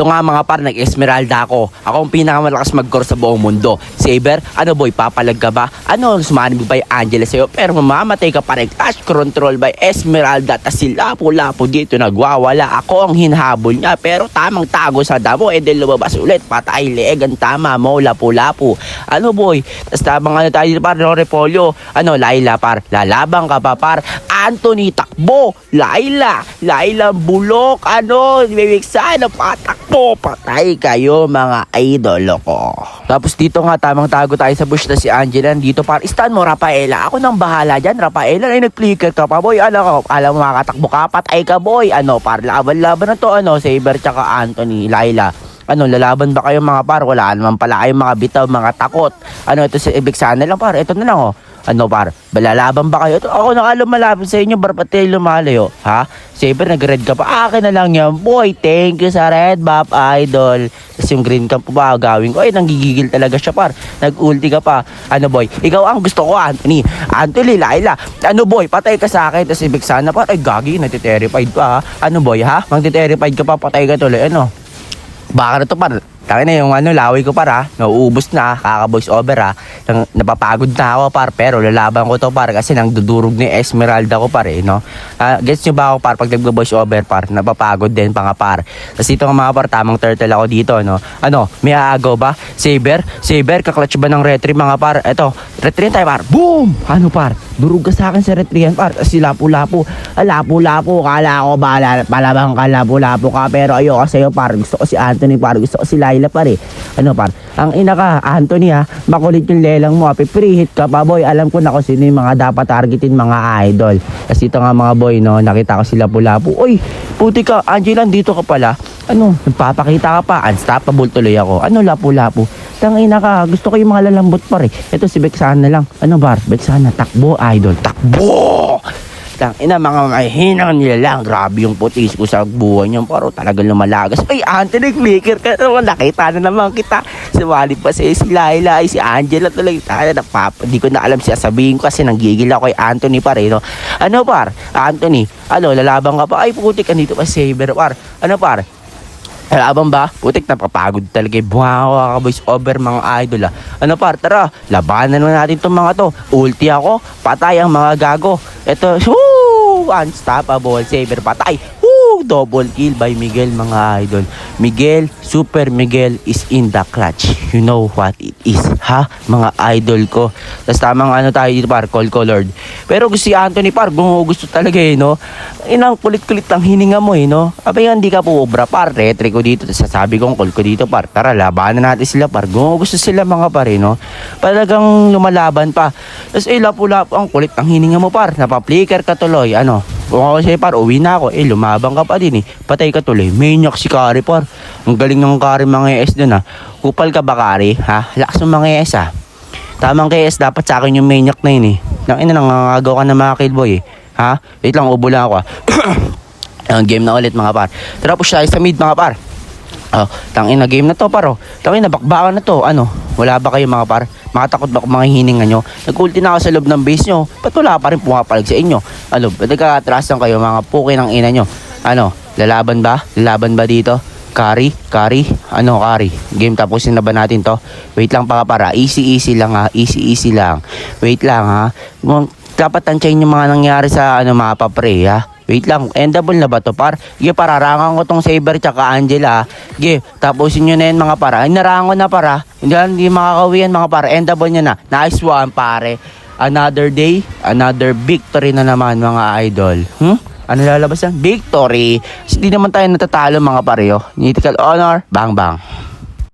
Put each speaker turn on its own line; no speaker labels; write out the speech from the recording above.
Dito nga mga par, nag-Esmeralda ako. Ako ang pinakamalakas mag-core sa buong mundo. Saber, ano boy, papalag ka ba? Ano, sumanib ba yung Angela sa'yo? Pero mamamatay ka pa rin. Clash control by Esmeralda. Tas si Lapu-Lapu dito nagwawala. Ako ang hinahabol niya. Pero tamang tago sa damo. E din lumabas ulit. Patay leeg ang tama mo, Lapu-Lapu. Ano boy? Tas tamang ano tayo dito par, no repolyo. Ano, Laila par. Lalabang ka pa par. Anthony takbo. Laila bulok. Ano, bibigsan. Patakbo. Patay kayo mga idol ko. Tapos dito nga tamang tago tayo sa bush na si Angela. Dito par, stand mo Rafaela. Ako nang bahala dyan. Rafaela ay nag-flicker ka pa boy. Alam mo makatakbo ka. Patay ka boy. Ano par, laban na to. Ano, Saber tsaka Anthony. Laila. Ano, lalaban ba kayo mga par? Wala naman pala kayong mga bitaw, mga takot. Ano, ito si Ibig sana lang par. Ito na lang oh. Ano par, balalaban ba kayo? Ako na lumalaban sa inyo, bar pati lumalayo. Ha? Saber, nag-red ka pa. Akin na lang yan. Boy, thank you sa red buff, idol. Tapos yung green ka pa gawin ko. Ay, nanggigigil talaga siya par. Nag-ulti ka pa. Ano boy, ikaw ang gusto ko, Anthony. Anthony, Laila. Ano boy, patay ka sa akin. Tapos Ibig sana par. Ay, gagi, natiterrified pa ha. Ano boy ha? Magtiterrified ka pa, patay ka tuloy. Ano? Baka na to par. Kaya na yung ano, laway ko para, nauubos na, kaka-voice over ha. Napapagod na ako par, pero lalaban ko to par kasi nang dudurog ni Esmeralda ko par eh, no? Gets nyo ba ako par, pag nag-voice over par, napapagod din pa nga par. Tapos dito nga mga par, tamang turtle ako dito, no? Ano, may aagaw ba? Saber, kaklatch ba ng retry mga par? Eto, retry tayo par, boom! Ano par? Durog ka sa akin sa retry yan par, si Lapu-Lapu, kala ko palabang ka Lapu-Lapu ka, pero ayoko sa'yo par, gusto ko si Anthony par, gusto ko si Laila par eh. Ano par, ang ina ka Anthony ha, makulit yung lelang mo, pre-hit ka pa boy, alam ko na kung sino yung mga dapat targetin mga idol. Kasi ito nga mga boy no, nakita ko si Lapu-Lapu, uy, puti ka Angela, dito ka pala. Ano, nagpapakita ka pa, unstoppable tuloy ako. Ano Lapu-Lapu, tangina ka, gusto ko yung mga lalambot par eh. Ito si Bexana lang, ano bar, Bexana, takbo idol, takbo! Ina mga mahinang nila lang. Grabe yung putis ko sa buhay niyo. Pero talagang lumalagas. Ay, Anthony, clicker ka naman. Nakita na naman kita. Sumali pa si Laila. Ay, si Angela tuloy. Hindi ko na alam siya sabihin ko kasi nanggigil ako kay Anthony par eh, no? Ano par? Anthony, ano, lalaban ka pa? Ay, putik, andito pa Saber par. Ano par? Laban ba? Putik, napapagod talaga. Buha ka voice over mga idol ah. Ano par, tara, labanan naman natin itong mga to. Ulti ako, patay ang mga gago. Ito, unstoppable, Saber patay. Double kill by Miguel mga idol. Miguel, Super Miguel is in the clutch. You know what it is, ha? Mga idol ko. Tapos tamang ano tayo dito par, call colored. Pero gusto si Anthony par, gusto talaga eh, no? Inang kulit-kulit lang hininga mo eh, no? Abay, hindi ka po obra par, retry ko dito. Tapos sasabi kong call ko dito par. Tara, labanan natin sila par. Gusto sila mga par eh, no? Talagang lumalaban pa. Tapos Lapu-Lapu, ang kulit ang hininga mo par. Napapflicker ka tuloy, ano? Kung ako sa'yo par, uwi na ako. Lumabang ka pa din eh. Patay ka tuloy. Maniac si Kari par. Ang galing ng Kari mga ES dun ha. Kupal ka ba Kari? Ha? Lakas ng mga ES ha. Tamang KS dapat sa akin yung Maniac na yun eh. Nangina nangangagaw ka na mga killboy eh. Ha? Wait lang, ubo lang ako ha. Game na ulit mga par. Tara push tayo sa mid mga par. Oh, tangina game na to paro. Tangina bakbakan na to. Ano? Wala ba kayo mga par? Makatakot ba kung mga hininga nyo? Nag-ulti na ako sa loob ng base nyo. Ba't wala pa rin pumapalag sa inyo? Ano? Ba't nagkakatrasan kayo mga puki ng ina nyo? Ano? Lalaban ba? Lalaban ba dito? Kari? Ano Kari? Game tapusin na ba natin to? Wait lang para. Easy lang ha. Easy lang. Wait lang ha. Dapat tansyahin yung mga nangyari sa ano mapa pre ha. Wait lang, endable na ba to par? Sige, pararangan ko tong Saber tsaka Angela. Sige, tapusin nyo na yan mga para. Ay, narangon na para. Hindi makakawi yan mga para. Endable nyo na. Nice one pare. Another day, another victory na naman mga idol. Ano lalabas yan? Victory. Hindi naman tayo natatalo mga pareho. Mythical honor, bang bang.